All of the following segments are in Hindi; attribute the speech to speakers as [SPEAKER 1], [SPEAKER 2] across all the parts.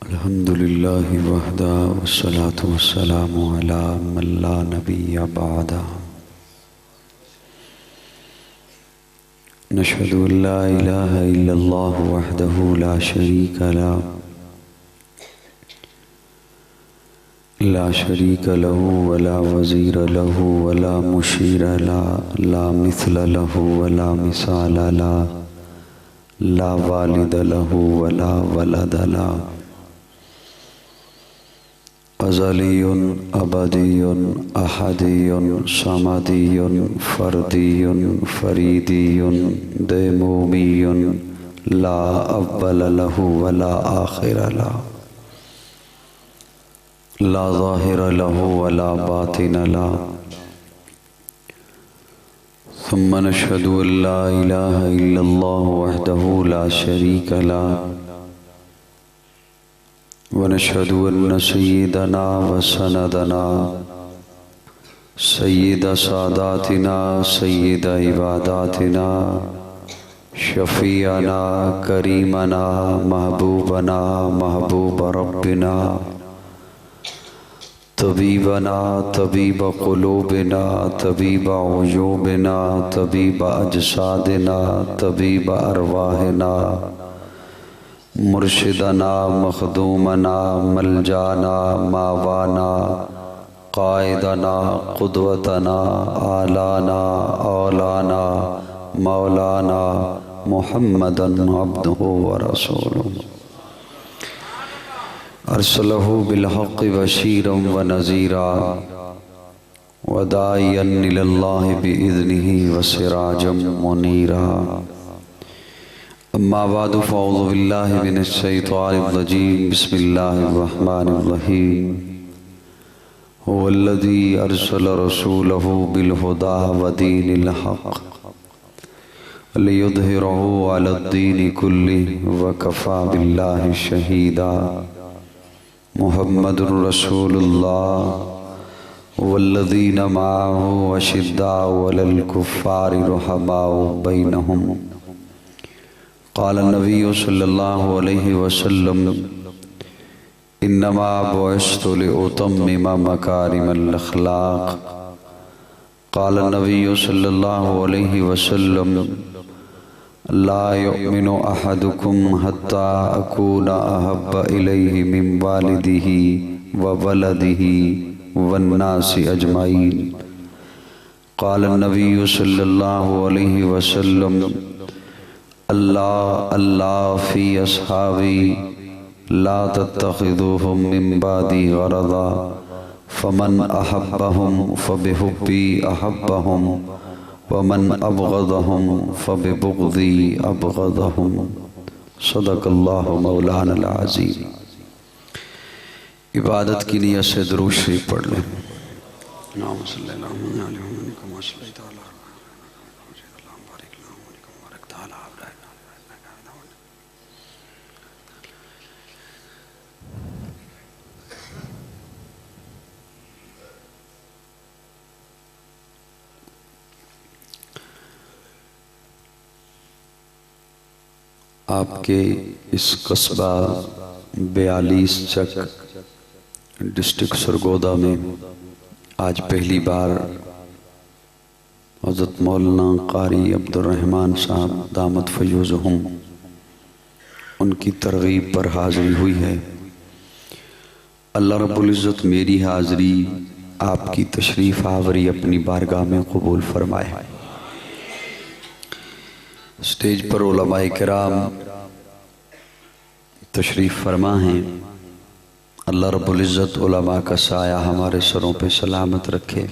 [SPEAKER 1] अल्हम्दुलिल्लाहि वहदा वस्सलातु वस्सलामु अला मन ला नबिय्य बअदा। नशहदु अल्ला इलाहा इल्लल्लाहु वहदहु ला शरीका लहु वला वज़ीर लहु वला मुशीर ला मिस्ल लहु वला मिसाल ला वालिद लहु वला वलद ला। अज़लियुन अबदियुन अहदियुन समदियुन फ़र्दियुन फ़रीदियुन देमूमियुन ला अव्वल लहु वला आखिर ला ज़ाहिर लहु वला बातिन ला। सुम्मा नशहदु अल्ला इलाहा इल्लल्लाहु वहदहु ला शरीक लह व नशहदु अन्न सय्यदना व सनदना सय्यद सादातिना सय्यद इबादातिना शफ़ीअना करीमना महबूबना महबूब रब्बिना तबीबना तबीब क़ुलूबिना तबीब उयूबिना तबीब अजसादिना तबीब अरवाहिना मुर्शिदना मखदूमना मलजाना मावाना क़ाइदना क़ुदवतना आलाना औलाना मौलाना मुहम्मदन अब्दुहु व रसूलुहु अरसलहु बिलहक़्क़ि बशीरन व नज़ीरा व दाइयन इलल्लाहि बिइज़्निहि व सिराजम मुनीरा। अम्मा बादु फ़अऊज़ु बिल्लाहि मिनश शैतानिर रजीम। बिस्मिल्लाहिर रहमानिर रहीम। हुवल्लज़ी अरसल रसूलहु बिल हुदा व दीनिल हक़्क़ लियुज़हिरहु अलद्दीनि कुल्लिहि व कफ़ा बिल्लाहि शहीदा। मुहम्मदुर रसूलुल्लाह वल्लज़ीना मअहु अशिद्दाउ अलल कुफ़्फ़ारि रुहमाउ बैनहुम। क़ाल नबिय्यु सल्लल्लाहु अलैहि वसल्लम इन्नमा बुइस्तु लिउतम्मिम मकारिमल अख़लाक़। क़ाल नबिय्यु सल्लल्लाहु अलैहि वसल्लम ला युमिनु अहदुकुम हत्ता अकूना अहब्ब इलैहि मिन वालिदिही व वलदिही वन्नासि अजमईन। क़ाल नबिय्यु सल्लल्लाहु अलैहि वसल्लम अल्लाह अल्लाह फ़ी अस्हाबी ला तत्तख़िज़ूहुम मिन बादी ग़रज़ा फ़मन अहब्बहुम फ़बिहुब्बी अहब्बहुम वमन अबग़ज़हुम फ़बिबुग़ज़ी अबग़ज़हुम। सदक़ल्लाहु मौलानल अज़ीम। इबादत की नियत से दुरूद शरीफ पढ़ लें। आपके इस कस्बा 42 चक डिस्ट्रिक्ट सरगोदा में आज पहली बार हज़रत मौलाना क़ारी अब्दुर्रहमान साहब दामत फ़य्यूज़हुम उनकी तरग़ीब पर हाज़िरी हुई है। अल्लाह रब्बुल इज़्ज़त मेरी हाज़िरी आपकी तशरीफ़ आवरी अपनी बारगाह में कबूल फरमाए। स्टेज पर उलमाए किराम तशरीफ़ फरमा हैं। अल्लाह रब्बुल इज़्ज़त उलमा का साया हमारे सरों पे सलामत रखे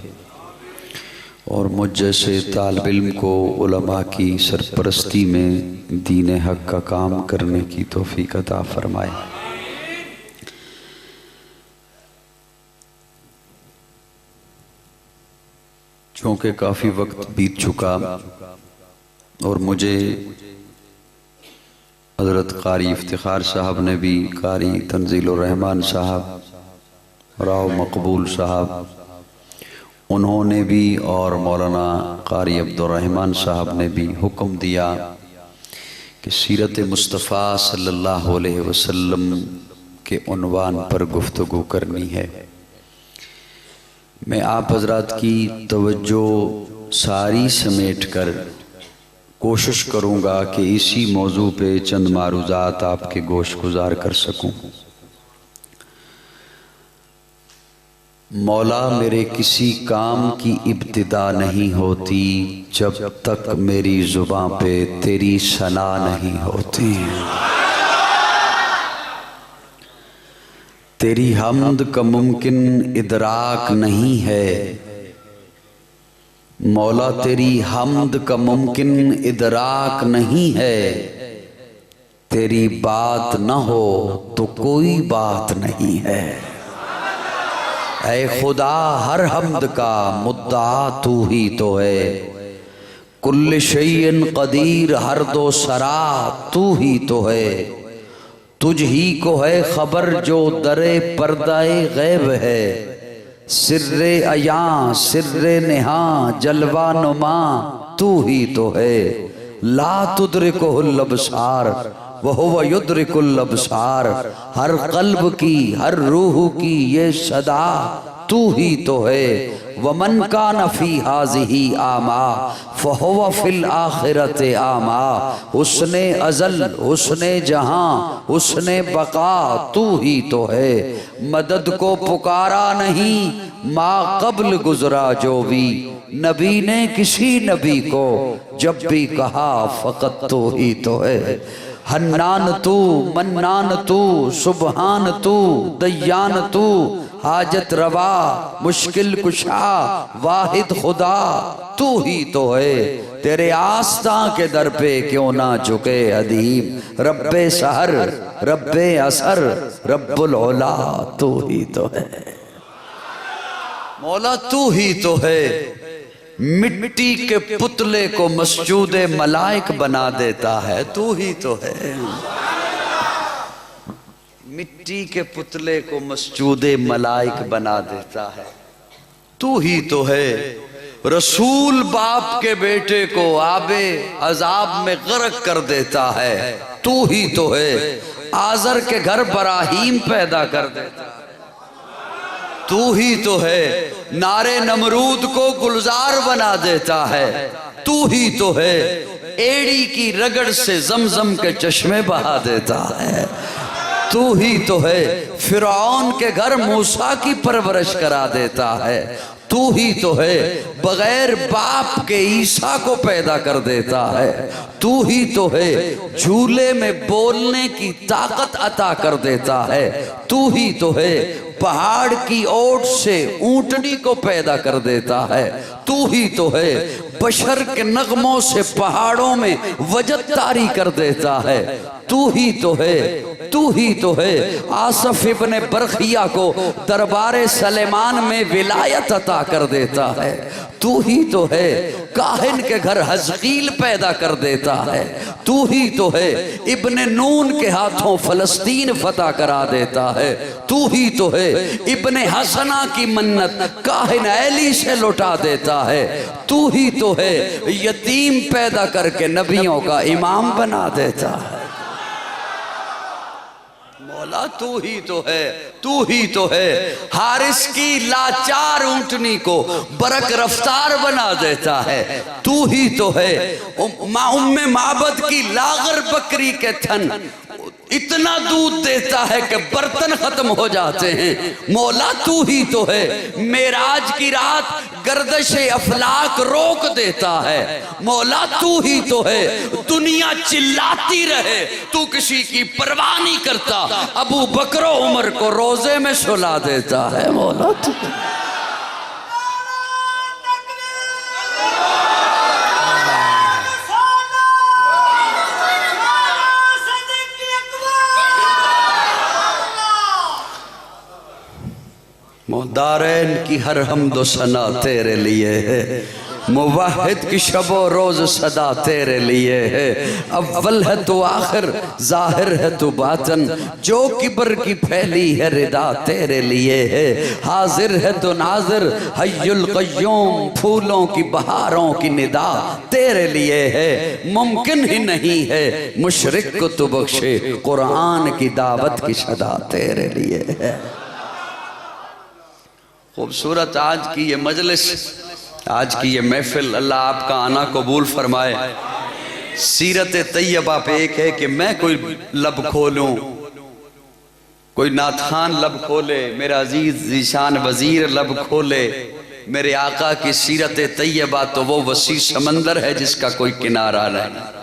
[SPEAKER 1] और मुझ जैसे तालिब इल्म को उलमा की सरपरस्ती में दीन हक़ का काम करने की तौफ़ीक़ अता फरमाए। चूँकि काफ़ी वक्त बीत चुका और मुझे हज़रत क़ारी इफ्तिखार साहब ने भी, क़ारी तंज़ीलुर रहमान साहब, राव मकबूल साहब, उन्होंने भी और मौलाना क़ारी अब्दुर्रहमान साहब ने भी हुक्म दिया कि सीरत मुस्तफ़ा सल्लल्लाहु अलैहि वसल्लम के उन्वान पर गुफ्तगू करनी है। मैं आप हजरात की तवज्जो सारी समेट कर कोशिश करूँगा कि इसी मौजू पे चंद मारूज़ात आपके गोश गुजार कर सकूँ। मौला मेरे किसी काम की इब्तिदा नहीं होती जब तक मेरी ज़ुबां पे तेरी सना नहीं होती। तेरी हम्द का मुमकिन इदराक नहीं है मौला, तेरी हम्द का मुमकिन इदराक नहीं है। तेरी बात न हो तो कोई बात नहीं है। ऐ खुदा हर हम्द का मुद्दा तू ही तो है। कुल्ल शैइन कदीर हर दो सरा तू ही तो है। तुझ ही को है खबर जो दरे पर्दाए गैब है। सिर्रे अयां सिर्रे नेहा जलवा नुमा तू ही तो है। ला तुदरिकुल अबसार वहुव युदरिकुल अबसार। हर कल्ब की हर रूह की ये सदा तू ही तो है। वमन कान फी हाज़िही आमा फहुव फिल आखिरति आमा। हुस्ने अज़ल हुस्ने जहां हुस्ने बका तू ही तो है। मदद को पुकारा नहीं माँ कब्ल गुजरा जो भी। नबी ने किसी नबी को जब भी कहा फ़कत तू ही तो है। हन्नान तू मन्नान तू सुबहान तू दयान तू। हाजत रवा मुश्किल कुशा वाहिद खुदा तू ही तो है। तेरे आस्था के दर पे क्यों ना झुके अदीम। रब्बे सहर रब्बे असर रब्बुल औला तू ही तो है। मौला तू ही तो है। मिट्टी के पुतले को मस्जूद मलाइक बना देता है तू ही तो है। मिट्टी के पुतले को मस्जूद मलाइक बना देता है तू ही तो है। रसूल बाप के बेटे को आबे अजाब में गर्क कर देता है तू ही तो है। आजर के घर बराहीम पैदा कर देता है तू ही तो है। नारे नमरूद को गुलजार बना देता है तू ही तो है। एड़ी की रगड़ से जमजम के चश्मे बहा देता है तू ही तो है। फिरौन के घर मूसा की परवरिश करा देता है तू ही तो है। बगैर बाप के ईसा को पैदा कर देता है तू ही तो है। झूले में बोलने की ताकत अता कर देता है तू ही तो है। पहाड़ की ओट से ऊंटनी को पैदा कर देता है तू ही तो है। बशर के नगमों से पहाड़ों में वजद तारी कर देता है तू ही तो है। तू ही तो है। आसफ इब्ने बरखिया को दरबारे सलेमान में विलायत अता कर देता है तू ही तो है। काहिन के घर हज़कील पैदा कर देता है तू ही तो है। इब्ने नून के हाथों फलस्तीन फतह करा देता है तू ही तो है। इब्ने हसना की मन्नत काहिन ऐली से लौटा देता है तू ही तो है। यतीम पैदा करके नबियों का इमाम बना देता है मौला तू ही तो है। तू ही तो है। हारिस की लाचार ऊंटनी को बरक रफ्तार बना देता है तू ही तो है। उम्मे माबद की लागर बकरी के थन इतना दूध देता है कि बर्तन खत्म हो जाते हैं मौला तू ही तो है। मेराज की रात गर्दश अफलाक रोक देता है मौला तू ही तो है। दुनिया चिल्लाती रहे तू किसी की परवाह नहीं करता। अबू बकर उमर को रोजे में सुला देता है मौला तू। दारैन की हर हमदो सना तेरे लिए है। मुवाहिद की शबो रोज सदा तेरे लिए है। अव्वल है तो आखिर, जाहिर है तो बातन, जो किबर की फैली है रिदा तेरे लिए है। हाजिर है तो नाजिर, हय्युल क़य्यूम, फूलों की बहारों की निदा तेरे लिए है। मुमकिन ही नहीं है मुशरिक को तू बख्शे, कुरान की दावत की सदा तेरे लिए है। खूबसूरत आज की ये मजलिस, आज की ये महफिल, अल्लाह आपका आना कबूल फरमाए। सीरत तैयबा पे एक है कि मैं कोई लब खोलूं, कोई नाथान लब खोले, मेरा अजीज जीशान वजीर लब खोले, मेरे आका की सीरत तैयबा तो वो वसी समंदर है जिसका कोई किनारा नहीं।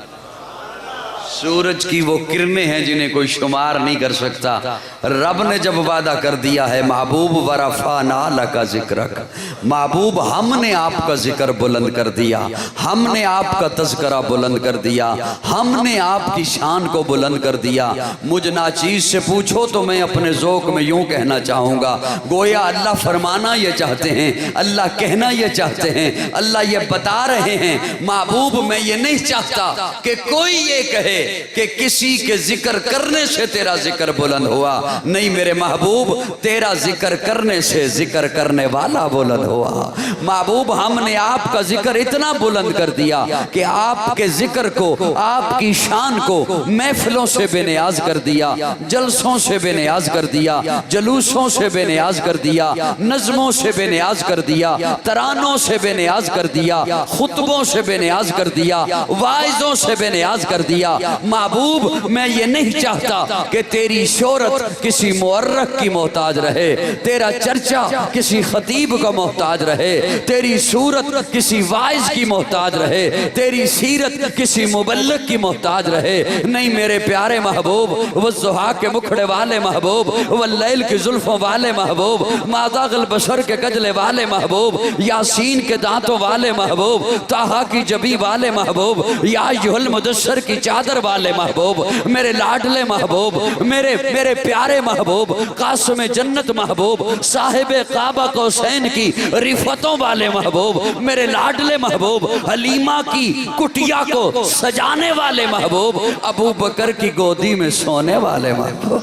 [SPEAKER 1] सूरज की वो किरणें हैं जिन्हें कोई शुमार नहीं कर सकता। रब ने जब वादा कर दिया है महबूब वरफ़ाना लका ज़िक्रक, महबूब हमने आपका जिक्र बुलंद कर दिया, हमने आपका तज़किरा बुलंद कर दिया, हमने आपकी शान को बुलंद कर दिया। मुझ नाचीज़ से पूछो तो मैं अपने ज़ौक़ में यूँ कहना चाहूँगा, गोया अल्लाह फरमाना ये चाहते हैं, अल्लाह कहना ये चाहते हैं, अल्लाह ये बता रहे हैं महबूब मैं ये नहीं चाहता कि कोई ये कहे कि किसी के जिक्र करने से तेरा जिक्र बुलंद हुआ। नहीं मेरे महबूब, तेरा जिक्र करने से जिक्र करने वाला बुलंद हुआ। महबूब हमने आपका जिक्र इतना बुलंद कर दिया कि आपके जिक्र को, आपकी शान को महफिलों से बेनियाज कर दिया, जलसों से बेनियाज कर दिया, जलूसों से बेनियाज कर दिया, नज़मों से बेनियाज कर दिया, तरानों से बेनियाज कर दिया, खुतबों से बेनियाज कर दिया, वाइज़ों से बेनियाज कर दिया। महबूब मैं ये नहीं चाहता कि तेरी शोहरत किसी मुअर्रख की मोहताज रहे, तेरा चर्चा किसी खतीब का मोहताज रहे, तेरी सूरत किसी वाइज की मोहताज रहे, तेरी सीरत किसी मुबल्लिग की मोहताज रहे। नहीं मेरे प्यारे महबूब, वो ज़ुहा के मुखड़े वाले महबूब, वो लैल की जुल्फों वाले महबूब, मादागल बशर के कजले वाले महबूब, यासीन के दांतों वाले महबूब, ताहा की जबी वाले महबूब, या युहल मुदस्सर की चादर वाले महबूब, मेरे लाडले महबूब, मेरे प्यारे महबूब, कासिम जन्नत महबूब, साहिबे काबा कौसैन की रिफतों वाले महबूब, मेरे लाडले महबूब, हलीमा की कुटिया को सजाने वाले महबूब, अबू बकर की गोदी में सोने वाले महबूब,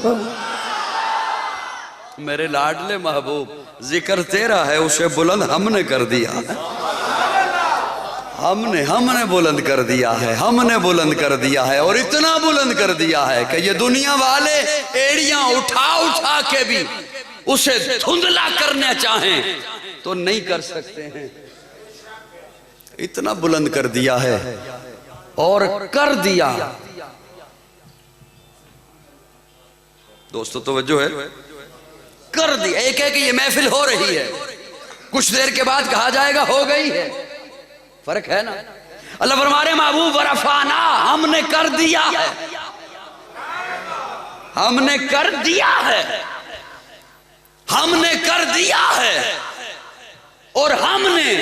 [SPEAKER 1] मेरे लाडले महबूब। जिक्र तेरा है उसे बुलंद हमने कर दिया, हमने बुलंद कर दिया है, हमने बुलंद कर दिया है। और इतना बुलंद कर दिया है कि ये दुनिया वाले एड़ियां उठा उठा के भी उसे धुंधला करना चाहें तो नहीं कर सकते हैं। इतना बुलंद कर दिया है और कर दिया। दोस्तों तवज्जो है, कर दिया। एक है कि ये महफिल हो रही है, कुछ देर के बाद कहा जाएगा हो गई है, फर्क है ना। अल्लाह फरमाए महबूब वरफ़ाना, हमने कर दिया है, हमने कर दिया है, हमने कर दिया है। और हमने,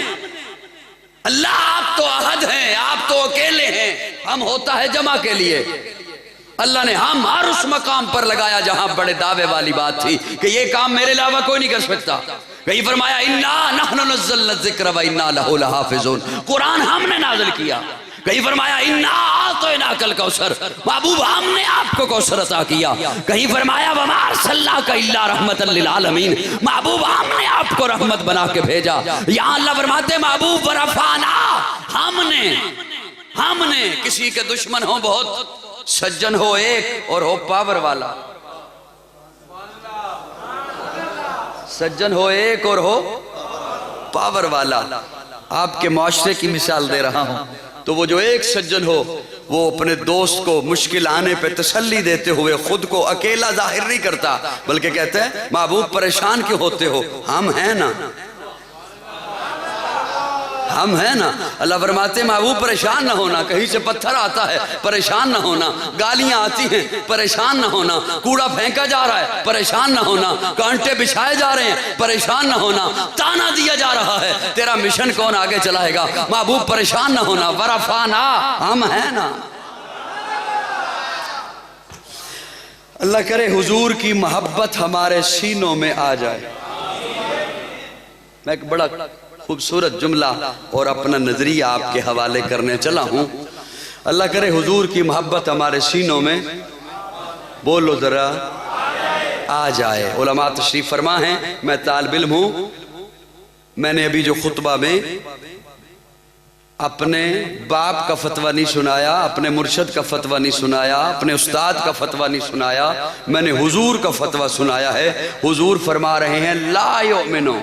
[SPEAKER 1] अल्लाह आप तो अहद हैं, आप तो अकेले हैं, हम होता है जमा के लिए। अल्लाह ने हम हर उस मकाम पर लगाया जहां बड़े दावे वाली बात थी कि ये काम मेरे अलावा कोई नहीं कर सकता। कहीं फरमाया इन्ना नहनु नज़्ज़लना ज़िक्र व इन्ना लहु लहाफ़िज़ून, कुरान हमने नाज़िल किया। कहीं फरमाया इन्ना आतैनाकल कौसर, महबूब हमने आपको कौसर अता किया। कहीं फरमाया वमा अरसलनाका इल्ला रहमतल लिल आलमीन, महबूब हमने आपको रहमत बना के भेजा। यहाँ अल्लाह फरमाते महबूब वरफ़ाना, हमने किसी के दुश्मन हो बहुत, सज्जन हो एक और हो पावर वाला, सज्जन हो एक और हो पावर वाला। आपके माशरे की मिसाल दे रहा हूं, तो वो जो एक सज्जन हो वो अपने दोस्त को मुश्किल आने पे तसल्ली देते हुए खुद को अकेला जाहिर नहीं करता, बल्कि कहते हैं महबूब परेशान क्यों होते हो, हम हैं ना, हम है ना। अल्लाह फरमाते महबूब परेशान ना होना, कहीं से पत्थर आता है परेशान ना होना, गालियां आती हैं परेशान ना होना, कूड़ा फेंका जा रहा है परेशान ना होना, कांटे बिछाए जा रहे हैं परेशान ना होना, ताना दिया जा रहा है, तेरा मिशन कौन आगे चलाएगा, महबूब परेशान ना होना। वरफ़ाना, हम है ना। अल्लाह करे हुजूर की मोहब्बत हमारे सीनों में आ जाए। मैं एक बड़ा खूबसूरत जुमला और अपना नजरिया आपके हवाले करने चला हूं। अल्लाह करे हुजूर की मोहब्बत हमारे सीनों में, बोलो जरा, आ जाए। उलमा तशरीफ फरमा है, मैं तालिब इल्म हूं। मैंने अभी जो खुतबा में अपने बाप का फतवा नहीं सुनाया, अपने मुर्शद का फतवा नहीं सुनाया, अपने उस्ताद का फतवा नहीं सुनाया, मैंने हुजूर का फतवा सुनाया है। हुजूर फरमा रहे हैं ला युमिनो,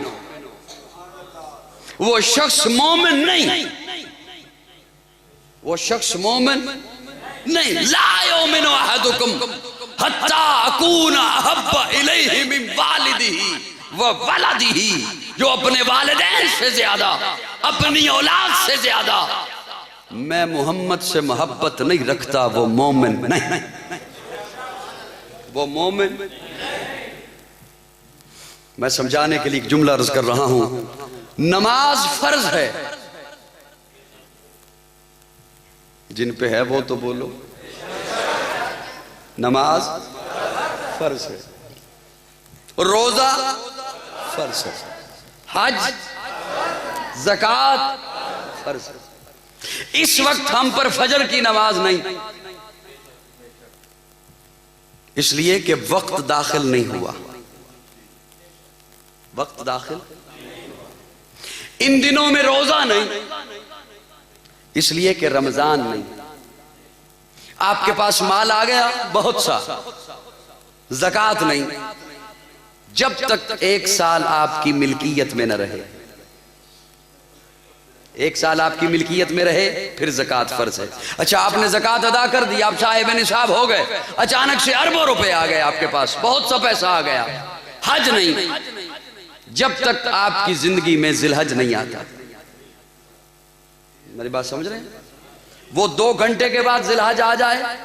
[SPEAKER 1] वो शख्स मोमिन नहीं, वो शख्स मोमिन नहीं। ला युमिनो अहदुकुम हत्ता अकूना अहब्बा इलैहि मिन वालिदिही व वलदिही, जो अपने वालिदैन से ज्यादा, अपनी औलाद से ज्यादा मैं मोहम्मद से मोहब्बत नहीं रखता, वो मोमिन नहीं, वो मोमिन। मैं समझाने के लिए एक जुमला अर्ज कर रहा हूं। नमाज फर्ज है, जिन पे है वो तो बोलो, नमाज फर्ज है, रोजा फर्ज है, हज ज़कात फर्ज है। इस वक्त हम पर फजर की नमाज नहीं, इसलिए कि वक्त दाखिल नहीं हुआ, वक्त दाखिल। इन दिनों में रोजा नहीं, इसलिए कि रमजान नहीं। आपके पास माल आ गया बहुत सा, ज़कात नहीं, जब तक 1 साल आपकी मिल्कियत में न रहे, 1 साल आपकी मिल्कियत में रहे फिर ज़कात फर्ज है। अच्छा, आपने ज़कात अदा कर दी, आप साहिब निसाब हो गए, अचानक से अरबों रुपए आ गए आपके पास, बहुत सा पैसा आ गया, हज नहीं, जब तक आपकी जिंदगी में जिलहज नहीं आता। मेरी बात समझ रहे हैं? वो 2 घंटे के बाद जिलहज आ जाए,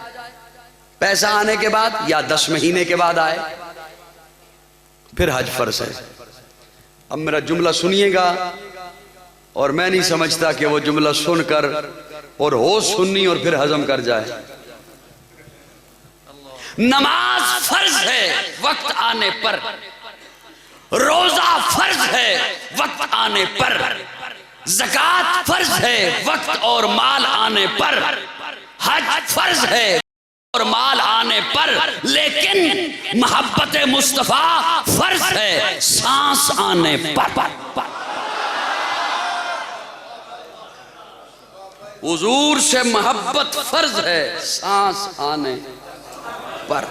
[SPEAKER 1] पैसा आने के बाद, या 10 महीने के बाद आए, फिर हज फर्ज है। अब मेरा जुमला सुनिएगा, और मैं नहीं समझता कि वो जुमला सुनकर और होश सुननी और फिर हजम कर जाए। नमाज फर्ज है वक्त आने पर, रोजा फर्ज है वक्त आने पर, ज़कात फर्ज है वक्त और माल आने पर, हज फर्ज है और माल आने पर, लेकिन मोहब्बत मुस्तफा फर्ज है सांस आने पर। हुजूर से मोहब्बत फर्ज है सांस आने पर।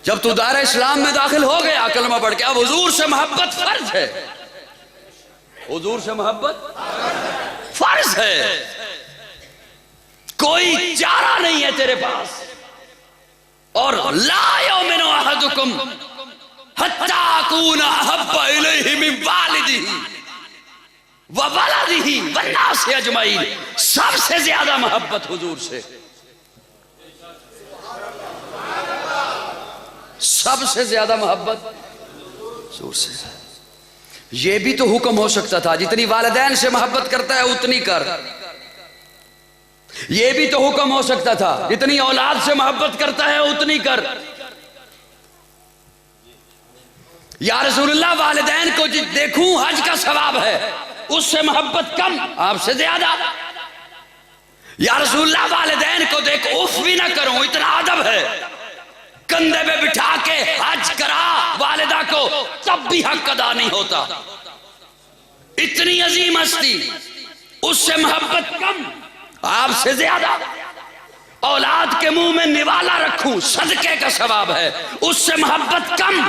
[SPEAKER 1] जब तू दायरा इस्लाम में दाखिल हो गया कलमा पढ़ के, अब हुजूर से मोहब्बत फर्ज है, हुजूर से मोहब्बत फर्ज है, कोई चारा नहीं है तेरे पास। और ला युमिनु अहदुकुम हत्ता अकूना अहब्बा इलैहि मिन वालिदिही व वलदिही वन्नासि अजमईन, सबसे ज्यादा मोहब्बत हुजूर से, सबसे ज्यादा मोहब्बत हुजूर से। यह भी तो हुक्म हो सकता था, जितनी वालिदैन से मोहब्बत करता है उतनी कर। यह भी तो हुक्म हो सकता था, जितनी औलाद से मोहब्बत करता है उतनी कर। या रसूलुल्लाह, वालिदैन को देखूं हज का सवाब है, उससे मोहब्बत कम, आपसे ज्यादा। या रसूलुल्लाह, वालिदैन को देख उफ भी ना करूं, इतना अदब है, कंधे पे बिठा के हज करा वालिदा को, तब भी हक अदा नहीं होता। इतनी अजीम हस्ती, उससे मोहब्बत कम, आपसे ज्यादा। औलाद के मुंह में निवाला रखूं, सदके का सवाब है, उससे मोहब्बत कम,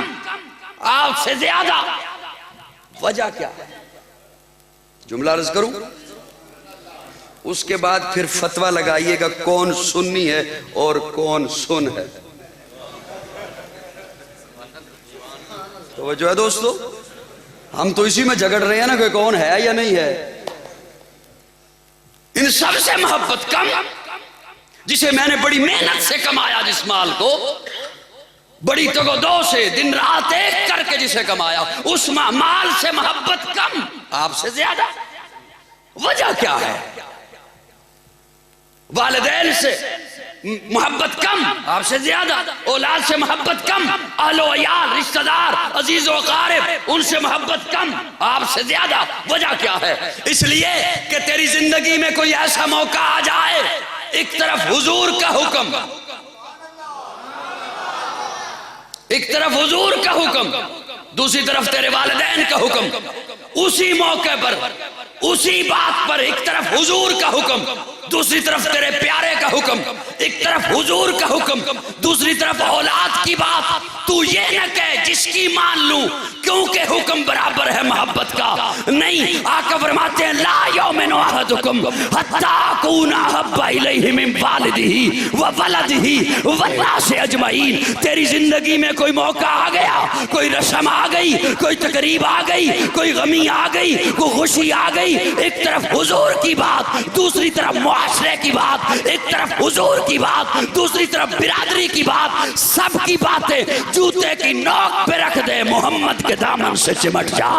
[SPEAKER 1] आपसे ज्यादा। वजह क्या है? जुमला अर्ज करूं, उसके बाद फिर फतवा लगाइएगा कौन सुन्नी है और कौन सुन है। तो वजह है दोस्तों, हम तो इसी में झगड़ रहे हैं ना कि कौन है या नहीं है। इन सब से मोहब्बत कम, जिसे मैंने बड़ी मेहनत से कमाया, जिस माल को बड़ी तगदो से दिन रात एक करके जिसे कमाया, उस माल से मोहब्बत कम, आपसे ज्यादा। वजह क्या है? वालिदैन से
[SPEAKER 2] मोहब्बत कम, आपसे ज्यादा। औलाद से मोहब्बत कम, अहलो यार, रिश्तेदार, अजीज व क़ारिब, उनसे मोहब्बत कम, आपसे ज्यादा। वजह क्या है? इसलिए कि तेरी जिंदगी में कोई ऐसा मौका आ जाए, एक तरफ हुजूर का हुक्म, एक तरफ हुजूर का हुक्म, दूसरी तरफ तेरे वालिदैन का हुक्म, उसी मौके पर, उसी बात पर, एक तरफ हुजूर का हुक्म, दूसरी तरफ तेरे प्यारे का हुक्म, एक तरफ हुजूर का हुक्म, दूसरी तरफ औलाद की बात। तू ये न कह जिसकी मान लूं, क्योंकि हुक्म बराबर है मोहब्बत का। नहीं, आका फरमाते हैं ला युमिनु अहदुकुम हत्ता अकूना अहब्बा इलैहि मिन वालिदिही व वलदिही वन्नासि अजमईन। तेरी जिंदगी में कोई मौका आ गया, कोई रस्म आ गई, कोई तकरीब आ गई, कोई गमी आ गई, कोई खुशी आ गई, एक तरफ हुजूर की बात, दूसरी तरफ मुआशरे की बात, एक तरफ हुजूर की बात, दूसरी तरफ बिरादरी की बात, सबकी बातें जूते की नोक पे रख दे, मोहम्मद के दामन से चिमट जा।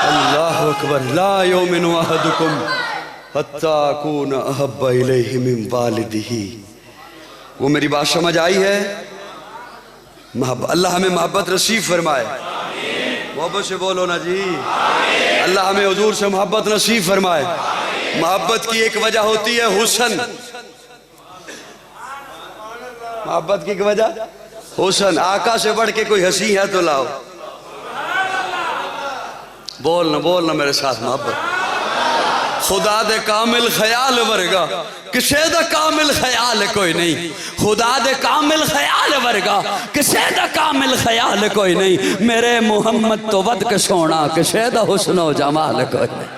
[SPEAKER 1] अल्लाहु अकबर। ला युमिनु अहदुकुम हत्ता अकूना अहब्बा इलैहि मिन वालिदिही। वो मेरी बात समझ आई है? अल्लाह हमें मोहब्बत नसीब फरमाए। मोहब्बत से बोलो ना जी। अल्लाह हमें हुजूर से मोहब्बत नसीब फरमाए। मोहब्बत की एक वजह होती है हुस्न। मोहब्बत की एक वजह हुस्न। आका से बढ़ के कोई हंसी है तो लाओ। बोलना मेरे साथ। मोहब्बत खुदा दे कामिल ख्याल वर्गा, किसे दा कामिल ख्याल कोई नहीं। खुदा दे कामिल ख्याल वर्गा, किसे दा कामिल ख्याल कोई नहीं। मेरे मोहम्मद तो वद के सोना, किसे दा हुस्नो जमाल कोई नहीं।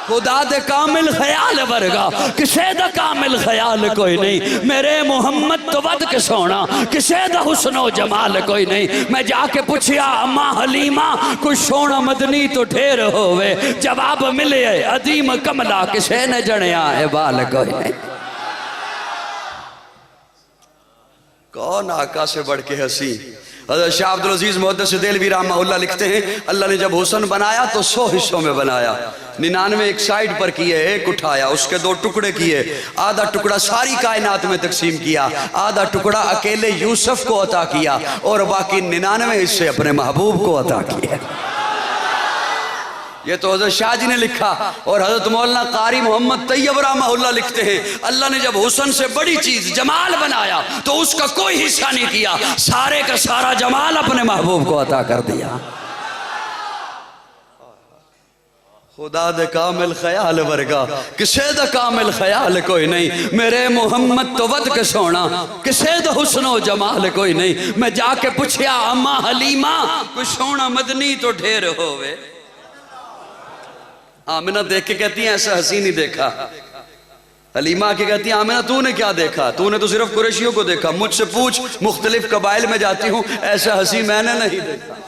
[SPEAKER 1] खुदा दे कामिल ख्याल वर्गा, किसे दा कामिल ख्याल कोई नहीं। मेरे मोहम्मद तो वद के सोना, किसे दा हुस्नो जमाल कोई नहीं। मैं जाके पूछिया अम्मा हलीमा, कोई सोना मदनी तो ढेर होवे। जवाब मिले अदीम कमला, किसे ने जणिया है बाल कोई नहीं। कौन आका से बढ़ के हंसी। हज़रत शाह अब्दुल अजीज मुहद्दिस देलवी रहमहुल्लाह लिखते हैं, अल्लाह ने जब हुस्न बनाया तो 100 हिस्सों में बनाया। 99 एक साइड पर किए, एक उठाया, उसके 2 टुकड़े किए, आधा टुकड़ा सारी कायनात में तकसीम किया, आधा टुकड़ा अकेले यूसुफ को अता किया और बाकी 99 हिस्से अपने महबूब को अता किए। ये तो हज़रत शाह जी ने लिखा। और हज़रत मौलाना कारी मोहम्मद तैयब रहमहुल्लाह लिखते हैं, अल्लाह ने जब हुस्न से बड़ी चीज जमाल बनाया तो उसका कोई हिस्सा नहीं किया, सारे का सारा जमाल अपने महबूब को अता कर दिया। खुदा दे कामिल ख्याल वर्गा, किसे दा कामिल ख्याल कोई नहीं। मेरे मोहम्मद तो वद के सोना, किसे दा हुस्नो जमाल कोई नहीं। मैं जाके पूछया अम्मा हलीमा, कोई सोना मदनी तो ढेर होवे। आमिना देख के कहती है ऐसा हंसी नहीं देखा। हलीमा के कहती है आमिना तूने क्या देखा? तूने तो सिर्फ कुरैशियों को देखा। मुझसे पूछ, मुख्तलिफ कबाइल में जाती हूँ, ऐसा हंसी मैंने नहीं देखा।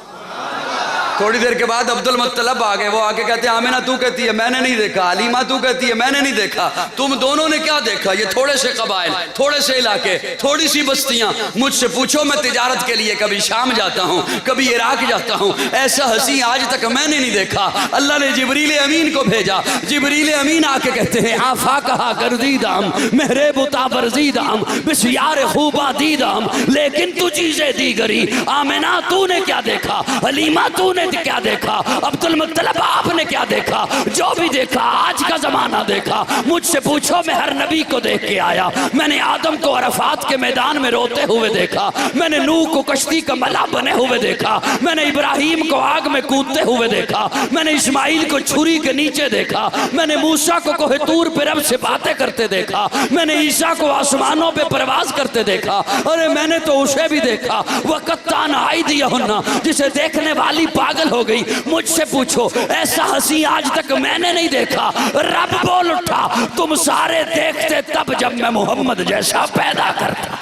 [SPEAKER 1] थोड़ी देर के बाद अब्दुल मुत्तलब आ गए। वो आके कहते हैं आमिना तू कहती है मैंने नहीं देखा, हलीमा तू कहती है मैंने नहीं देखा, तुम दोनों ने क्या देखा? ये थोड़े से कबाइल, थोड़े से इलाके, थोड़ी सी बस्तियां। मुझसे पूछो, मैं तिजारत के लिए कभी शाम जाता हूँ, कभी इराक जाता हूँ, ऐसा हंसी आज तक मैंने नहीं देखा। अल्लाह ने जिब्रील अमीन को भेजा। जिब्रील अमीन आके कहते हैं आफा कहा गर्दीदाम मेरे बुता बरजीदाम बिस्यार खूबा दीदाम, लेकिन तू चीजें दी गरी। आमिना तूने क्या देखा? हलीमा तूने क्या देखा? अब्दुल मुत्तलब आपने क्या देखा? जो भी देखा आज का जमाना देखा। मुझसे पूछो, मैं हर नबी को देख के आया। मैंने आदम को अरफात के मैदान में रोते हुए देखा, मैंने नूह को कश्ती का मला बने हुए देखा, मैंने इब्राहिम को आग में कूदते हुए देखा, मैंने इस्माइल को छुरी के नीचे देखा, मैंने मूसा को कोहे तूर पे रब से बातें करते देखा, मैंने ईसा को आसमानों पे परवाज करते देखा। अरे मैंने तो उसे भी देखा, वह कत्तान आई दिया होना, जिसे देखने वाली पागल हो गई। मुझसे पूछो, ऐसा हंसी आज तक मैंने नहीं देखा। रब बोल उठा, तुम सारे देखते तब जब मैं मोहम्मद जैसा पैदा करता।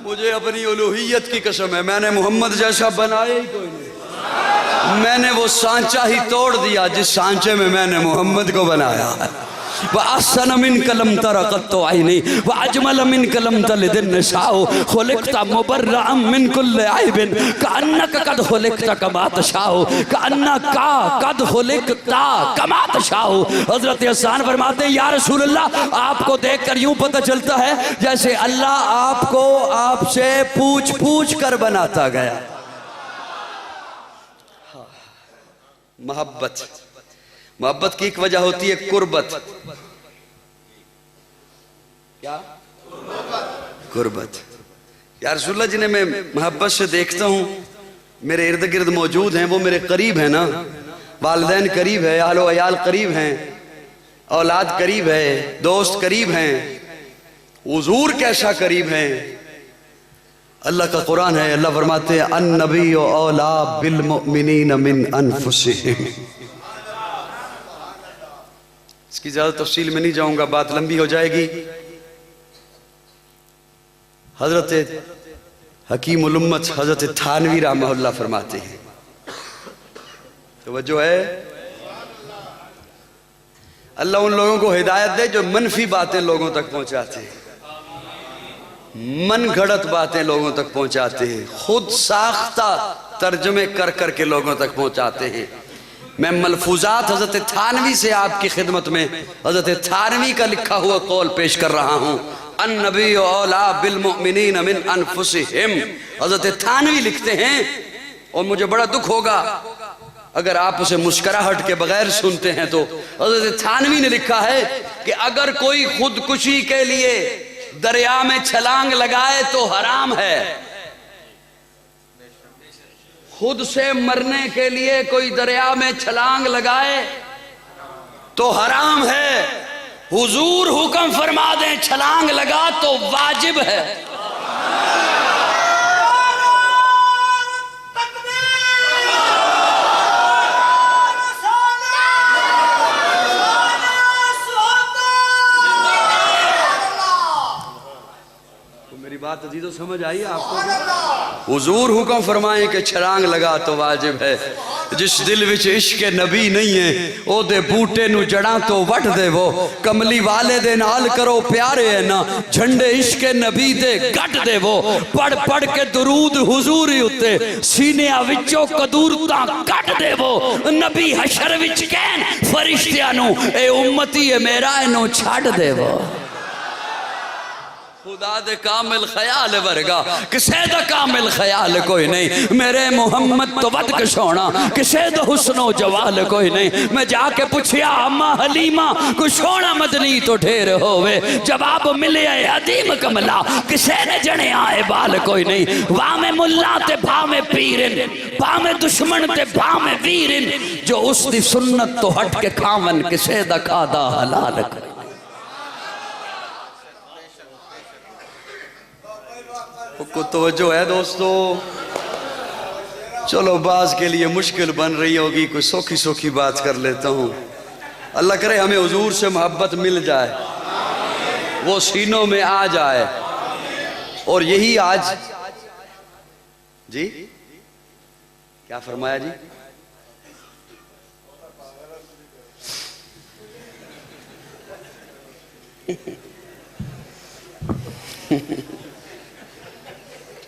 [SPEAKER 1] मुझे अपनी उलूहियत की कसम है, मैंने मोहम्मद जैसा बनाया ही कोई नहीं। मैंने वो सांचा ही तोड़ दिया जिस सांचे में मैंने मोहम्मद को बनाया है।
[SPEAKER 2] व अहसन मिन कलम तरक़त आइनी व अजमल मिन कलम तलिदिन निसाओ खुलिक़्ता मुबर्रअम मिन कुल्लि ऐबिन कअन्नका क़द खुलिक़्ता कमा तशाओ कअन्नका क़द खुलिक़्ता कमा तशाओ। हज़रत हसन फरमाते हैं या रसूल अल्लाह, आपको देखकर यूं पता चलता है जैसे अल्लाह आपको आपसे पूछ पूछ कर बनाता गया। मोहब्बत, मोहब्बत की एक वजह होती है कुर्बत। क्या? कुर्बत। यार रसूलुल्लाह जिन्हें मैं मोहब्बत से देखता हूँ, मेरे इर्द गिर्द मौजूद हैं, वो मेरे करीब है ना, वालिदैन करीब है, अहलो अयाल करीब हैं, औलाद करीब है, दोस्त करीब हैं, हुजूर कैसा करीब हैं। अल्लाह का कुरान है, अल्लाह फरमाते हैं अन्नबी औला बिल मुमिनीन मिन अनफुसिहिम। इसकी ज्यादा तफसील में नहीं जाऊंगा, बात लंबी हो जाएगी। हजरत हकीम उल उम्मत हजरत थानवी रहमहुल्लाह फरमाते हैं, तो जो है अल्लाह उन लोगों को हिदायत दे जो मनफी बातें लोगों तक पहुंचाते हैं, मन घड़त बातें लोगों तक पहुंचाते हैं, खुद साख्ता तर्जुमे कर कर के लोगों तक पहुंचाते हैं। मैं मलफूजात हजरत थानवी से आपकी खिदमत में हजरत थानवी का लिखा हुआ कौल पेश कर रहा हूं। अन्नबी औला बिल मुमिनीन मिन अनफुसिहिम। हजरत थानवी लिखते हैं, और मुझे बड़ा दुख होगा अगर आप उसे मुस्कुराहट के बगैर सुनते हैं, तो हजरत थानवी ने लिखा है कि अगर कोई खुदकुशी के लिए दरिया में छलांग लगाए तो हराम है, खुद से मरने के लिए कोई दरिया में छलांग लगाए तो हराम है। हुजूर हुक्म फरमा दें छलांग लगा तो वाजिब है। बात अजीजों समझ आई आपको? हुजूर हुक्म फरमाए कि छलांग लगा तो वाजिब है। जिस दिल विच इश्क नबी नहीं है ओदे बूटे नू जड़ा तो वट देवो, कमली वाले दे नाल करो प्यारे है ना, झंडे इश्क नबी दे गट देवो, पढ़ पढ़ के दुरूद हुजूर उत्ते सीनिया विचों कदूरतां कट देवो। नबी हशर विच कहन फरिश्तियां नू ए उम्मती है मेरा इनू छड़ देवो। खुदा दे कामिल ख्याल वर्गा किसे दा कामिल ख्याल कोई नहीं, मेरे मुहम्मद तो वद कशोना किसे दा हुस्नो जवाल कोई नहीं। मैं जाके पूछया अम्मा हलीमा कोई सोना मदनी तो ढेर होवे, जवाब मिले अदीम कमला किसे ने जने आए बाल कोई नहीं। वामे मुल्ला ते भावे पीरिन, भावे दुश्मन ते भावे वीरिन, जो उस दी सुन्नत तो हट के खावन किसे दा खादा हलाल कोई। को तवज्जो है दोस्तों? चलो बाज के लिए मुश्किल बन रही होगी, कोई सौखी सौखी बात कर लेता हूँ। अल्लाह करे हमें हुजूर से मोहब्बत मिल जाए, वो सीनों में आ जाए। और यही आज जी क्या फरमाया जी?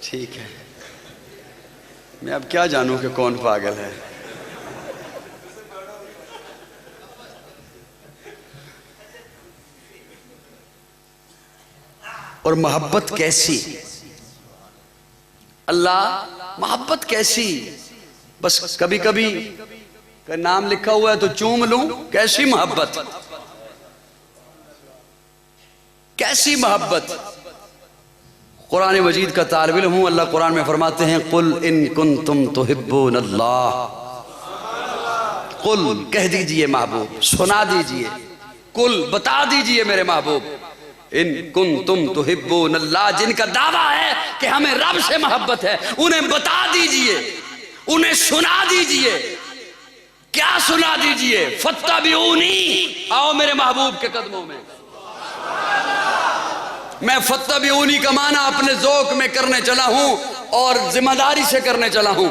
[SPEAKER 2] ठीक है, मैं अब क्या जानूं कि कौन पागल है। और मोहब्बत कैसी? अल्लाह मोहब्बत कैसी? बस कभी कभी का नाम लिखा हुआ है तो चूम लूं, कैसी मोहब्बत? कैसी मोहब्बत? कुरान मजीद का तालिब इल्म हूँ। अल्लाह कुरान में फरमाते हैं कुल इन कुंतुम तुहिब्बून अल्लाह, कुल कह दीजिए महबूब, सुना दीजिए, कुल बता दीजिए मेरे महबूब, इन कुंतुम तुहिब्बून अल्लाह, जिनका दावा है कि हमें रब से मोहब्बत है, उन्हें बता दीजिए, उन्हें सुना दीजिए। क्या सुना दीजिए? फत्तबिऊनी, आओ मेरे महबूब के कदमों में। मैं फत्तबिऊनी का माना अपने ज़ौक़ में करने चला हूं और जिम्मेदारी से करने चला हूं।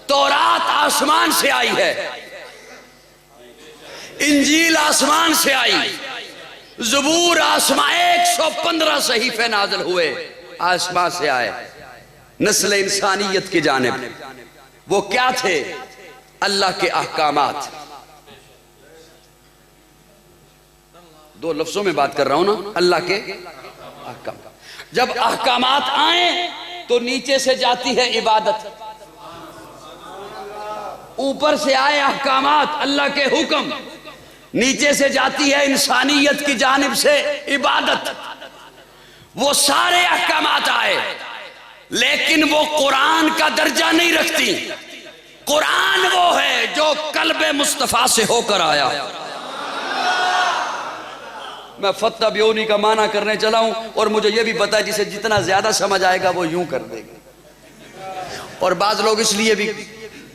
[SPEAKER 2] तौरात आसमान से आई है, इंजील आसमान से आई, ज़बूर आसमां 115 सहीफे नाज़िल हुए, आसमां से आए नस्ल इंसानियत की जानिब। वो क्या थे? अल्लाह के अहकामात। दो लफ्जों में बात कर रहा हूं ना, अल्लाह के अहकाम। जब अहकामात आए तो नीचे से जाती है इबादत, ऊपर से आए अहकामात अल्लाह के हुक्म, नीचे से जाती है इंसानियत की जानिब से इबादत। वो सारे अहकामात आए, लेकिन वो कुरान का दर्जा नहीं रखती। कुरान वो है जो कल्बे मुस्तफा से होकर आया। मैं फत्ता ब्योनी का माना करने चला हूं, और मुझे यह भी पता है जिसे जितना ज्यादा समझ आएगा वो यूं कर देगा। और बाज लोग इसलिए भी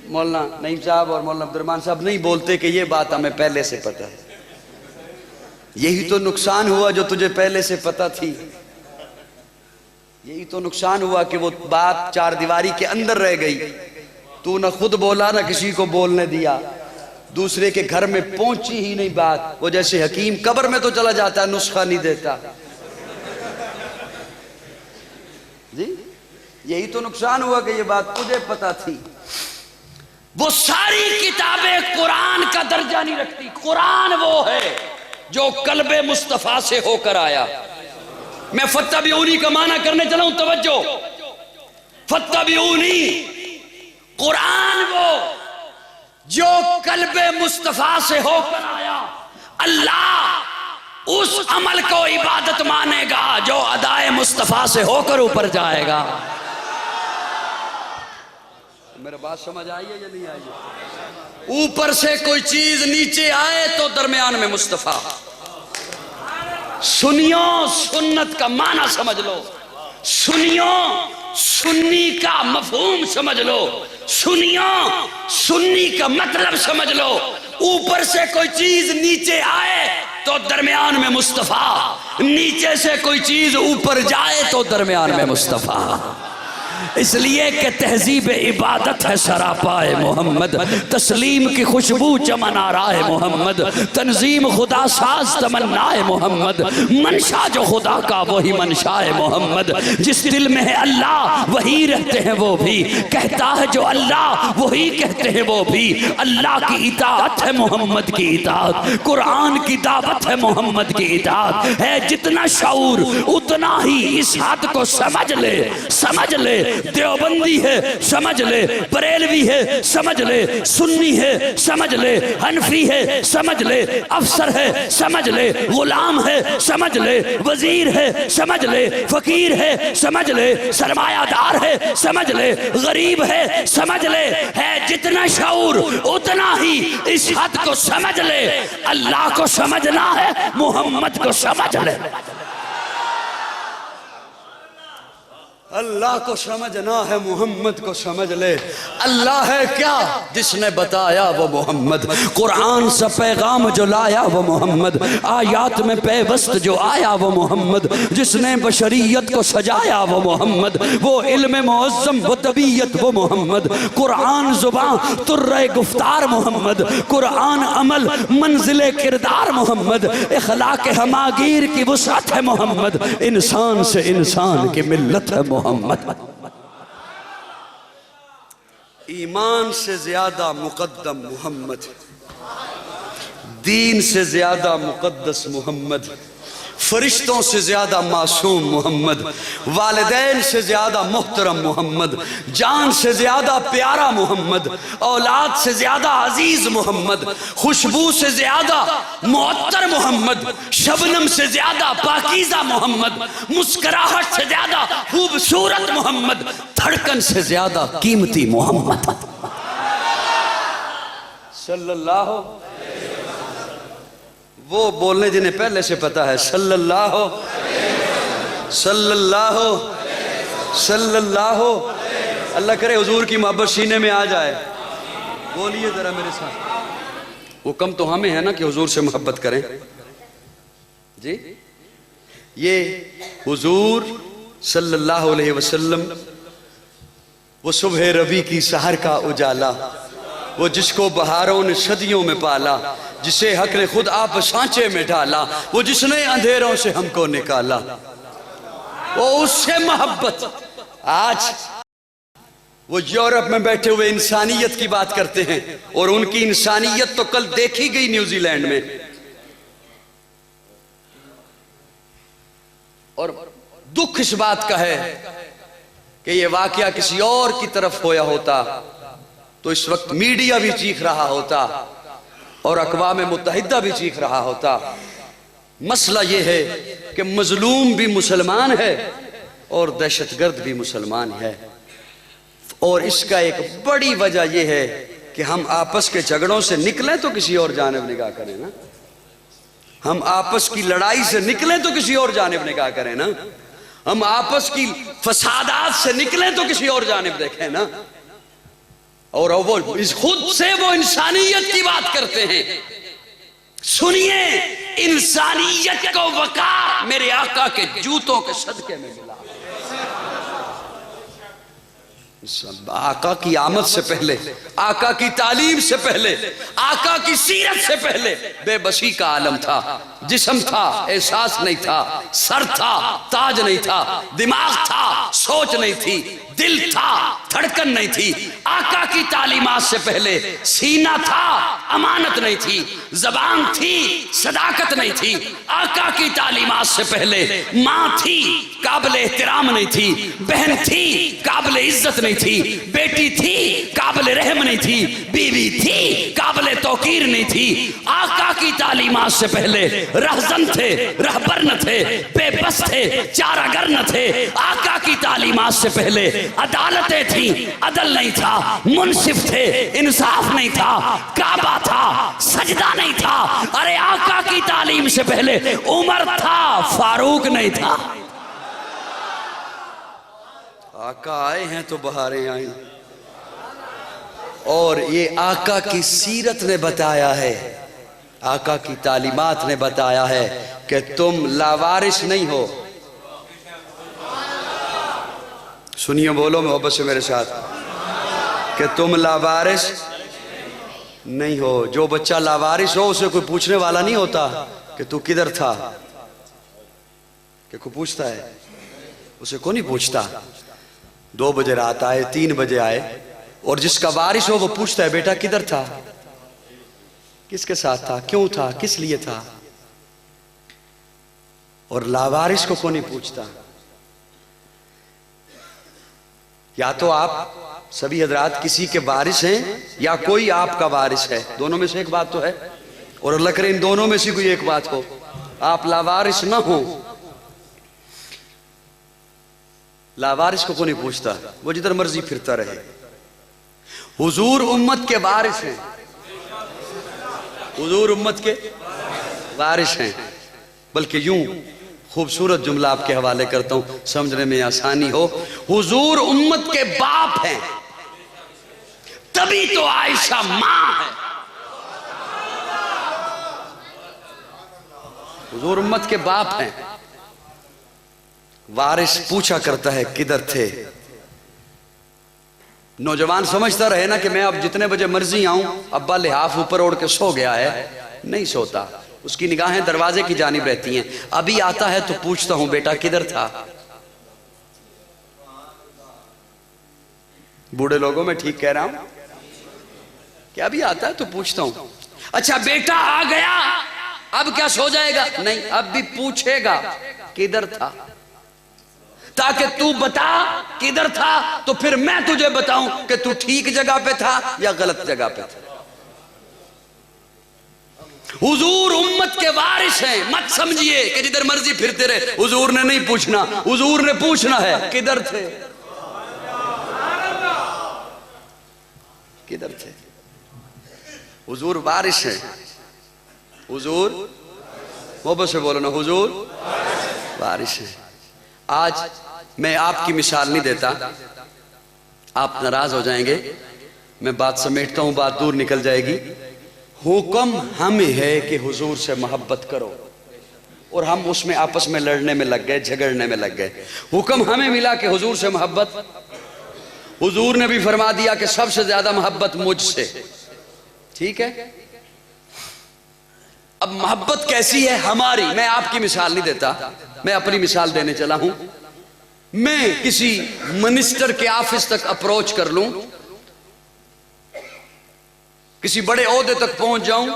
[SPEAKER 2] मौलाना नईम साहब और मौलाना अब्दुर्रहमान साहब नहीं बोलते कि ये बात हमें पहले से पता है। यही तो नुकसान हुआ जो तुझे पहले से पता थी। यही तो नुकसान हुआ कि वो बात चार दीवारी के अंदर रह गई। तू ना खुद बोला ना किसी को बोलने दिया, दूसरे के घर में पहुंची ही नहीं बात। वो जैसे हकीम कब्र में तो चला जाता है, नुस्खा नहीं देता जी। यही तो नुकसान हुआ कि ये बात तुझे पता थी। वो सारी किताबें कुरान का दर्जा नहीं रखती। कुरान वो है जो कल्बे मुस्तफा से होकर आया। मैं फत्ता ब्योनी का माना करने चला हूं, तवज्जो। फत्ता ब्योनी, कुरान वो जो कल्बे मुस्तफा से होकर आया। अल्लाह उस अमल को इबादत मानेगा जो अदाए मुस्तफा से होकर ऊपर जाएगा। मेरा बात समझ आई है या नहीं आई है? ऊपर से कोई चीज नीचे आए तो दरमियान में मुस्तफा। सुनियो, सुन्नत का माना समझ लो। सुनियो, सुन्नी का मफहूम समझ लो। सुनियो, सुन्नी का मतलब समझ लो। ऊपर से कोई चीज नीचे आए तो दरमियान में मुस्तफा, नीचे से कोई चीज ऊपर जाए तो दरमियान में मुस्तफा। इसलिए कि तहजीब इबादत है सरापाए मोहम्मद, तस्लीम की खुशबू चमन आ रहा है मोहम्मद, तंजीम खुदा साज तमन्नाए मोहम्मद, मनशा जो खुदा का वही मनशा है मोहम्मद। जिस दिल में है अल्लाह वही रहते हैं वो भी, कहता है जो अल्लाह वही कहते हैं वो भी। अल्लाह की इताअत है मोहम्मद की इताअत, कुरान की दावत है मोहम्मद की इताअत है। जितना शऊर उतना ही इस हाथ को समझ ले, समझ ले। देवबंदी है समझ ले, बरेलवी है समझ ले, सुन्नी है समझ ले, हनफी है समझ ले, अफसर है समझ ले, गुलाम है समझ ले, वजीर है समझ ले, फकीर है समझ ले, सरमायादार है समझ ले, गरीब है समझ ले। है जितना शऊर उतना ही इस हद को समझ ले। अल्लाह को समझना है, मोहम्मद को समझ ले। अल्लाह को समझना है, मोहम्मद को समझ ले। अल्लाह है क्या जिसने बताया वो मोहम्मद, कुरान से पैगाम जो लाया वो मोहम्मद, आयात में पैवस्त जो आया वो मोहम्मद, जिसने बशरियत को सजाया वो मोहम्मद, वो इल्म मुअज़्ज़म वो तबीयत वो मोहम्मद, कुरान जुबान तुर्रे गुफ्तार मोहम्मद, कुरान अमल मंजिले किरदार मोहम्मद, इखलाक हमागीर की वुसअत है मोहम्मद, इंसान से इंसान की मिल्लत है मोहम्मद। ईमान से ज्यादा मुकद्दम मोहम्मद, दीन से ज्यादा मुकद्दस मोहम्मद, फरिश्तों से ज्यादा मासूम मोहम्मद, वालिदैन से ज्यादा मोहतरम मोहम्मद, जान से ज्यादा प्यारा मोहम्मद, औलाद से ज्यादा अजीज मोहम्मद, खुशबू से ज्यादा मुअत्तर मोहम्मद, शबनम से ज्यादा पाकीज़ा मोहम्मद, मुस्कुराहट से ज्यादा खूबसूरत मोहम्मद, धड़कन से ज्यादा कीमती मोहम्मद सल्लल्लाहु। वो बोलने जिन्हें पहले से पता है सल्लल्लाहु सल्लल्लाहु सल्लल्लाहु। अल्लाह करे हुजूर की मोहब्बत सीने में आ जाए। बोलिए जरा मेरे साथ। हुक्म तो हमें है ना कि हुजूर से मोहब्बत करें जी। ये हुजूर सल्लल्लाहु अलैहि वसल्लम वो सुबह रबी की सहर का उजाला, वो जिसको बहारों ने सदियों में पाला, जिसे हक ने खुद आप सांचे में डाला, वो जिसने अंधेरों से हमको निकाला, वो उससे मोहब्बत। आज वो यूरोप में बैठे हुए इंसानियत की बात करते हैं, और उनकी इंसानियत तो कल देखी गई न्यूजीलैंड में। और दुख इस बात का है कि ये वाकया किसी और की तरफ होया होता तो इस वक्त मीडिया भी चीख रहा होता और अक़वाम मुत्तहिदा भी चीख रहा होता। मसला ये है कि मजलूम भी मुसलमान है और दहशतगर्द भी मुसलमान है, और इसका एक बड़ी वजह यह है कि हम आपस के झगड़ों से निकलें तो किसी और जानिब निगाह करें ना, हम आपस की लड़ाई से निकलें तो किसी और जानिब निगाह करें ना, हम आपस की फसादात से निकलें तो किसी और जानिब देखें ना। और वो इस खुद से वो इंसानियत की बात करते हैं। सुनिए, इंसानियत को वक़ार मेरे आका के जूतों के सदके में मिला। आका की आमद से पहले, आका की तालीम से पहले, आका की सीरत से पहले बेबसी का आलम था, जिस्म था, एहसास नहीं था, सर था, ताज नहीं था, दिमाग था, सोच नहीं थी, दिल था, धड़कन नहीं थी। आका की तालीमात से पहले सीना था, अमानत नहीं थी, जबान थी, सदाकत नहीं थी। आका की तालीमात से पहले माँ थी, काबिल एहतराम नहीं थी, बहन थी, काबिल इज्जत नहीं थी, बेटी थी, काबिल रहम नहीं थी, बीवी थी, काबिल तौकीर नहीं थी। आका की तालीमात से पहले रहजन थे, रहबर न थे, बेबस थे, चारागर न थे। आका की तालीमात से पहले अदालतें थी, अदल नहीं था, मुनसिफ थे, इंसाफ नहीं था, काबा था, सजदा नहीं था। अरे आका की तालीम से पहले उमर था, फारूक नहीं था। आका आए हैं तो बहारें आई, और ये आका की सीरत ने बताया है, आका की तालीमात ने बताया है कि तुम लावारिस नहीं हो। सुनिए, बोलो मोहब्बत से मेरे साथ कि तुम लावारिस नहीं हो। जो बच्चा लावारिस हो उसे कोई पूछने वाला नहीं होता कि तू किधर था, कि कोई पूछता है? उसे कोई नहीं पूछता। 2 बजे रात आए, 3 बजे आए, और जिसका वारिस हो वो पूछता है बेटा किधर था, किसके साथ था, क्यों था, किस लिए था। और लावारिस को कोई नहीं पूछता। या तो आप सभी हजरात किसी के वारिस हैं या कोई आपका वारिस है, दोनों में से एक बात तो है। और अल्लाह करे इन दोनों में से कोई एक बात हो, आप लावारिस ना हो। लावारिस को कोई नहीं पूछता, वो जिधर मर्जी फिरता रहे। हुजूर उम्मत के वारिस हैं, हुजूर उम्मत के वारिस हैं। बल्कि यूं खूबसूरत जुमला आपके हवाले करता हूं, समझने में आसानी हो। हुजूर उम्मत के बाप हैं, तभी तो आयशा मां है। हुजूर उम्मत के बाप हैं। वारिस पूछा करता है किधर थे। नौजवान समझता रहे ना कि मैं अब जितने बजे मर्जी आऊं, अब्बा लिहाफ ऊपर ओढ़ के सो गया है, नहीं सोता। उसकी निगाहें दरवाजे की जानिब रहती हैं। अभी आता है तो पूछता हूं बेटा किधर था। बूढ़े लोगों में ठीक कह रहा हूं कि अभी आता है तो पूछता हूं। अच्छा बेटा आ गया, अब क्या सो जाएगा? नहीं, अब भी पूछेगा किधर था, ताकि तू बता किधर था, तो फिर मैं तुझे बताऊं कि तू ठीक जगह पे था या गलत जगह पे था। हुजूर उम्मत के वारिस हैं। मत समझिए कि जिधर मर्जी फिरते रहे। हुजूर ने नहीं पूछना, हुजूर ने पूछना है किधर थे, किधर थे। हुजूर वारिस हैं। हुजूर मोहब्बत से बोलो ना, हुजूर वारिस हैं। आज मैं आपकी मिसाल नहीं देता, आप नाराज हो जाएंगे। मैं बात समेटता हूं, बात दूर निकल जाएगी। हुक्म हमें है कि हुजूर से मोहब्बत करो, और हम उसमें आपस में लड़ने में लग गए, झगड़ने में लग गए। हुक्म हमें मिला कि हुजूर से मोहब्बत। हुजूर ने भी फरमा दिया कि सबसे ज्यादा मोहब्बत मुझसे। ठीक है। अब मोहब्बत कैसी है हमारी, मैं आपकी मिसाल नहीं देता, मैं अपनी मिसाल देने चला हूं। मैं किसी मिनिस्टर के ऑफिस तक अप्रोच कर लूं, किसी बड़े ओहदे तक पहुंच जाऊं,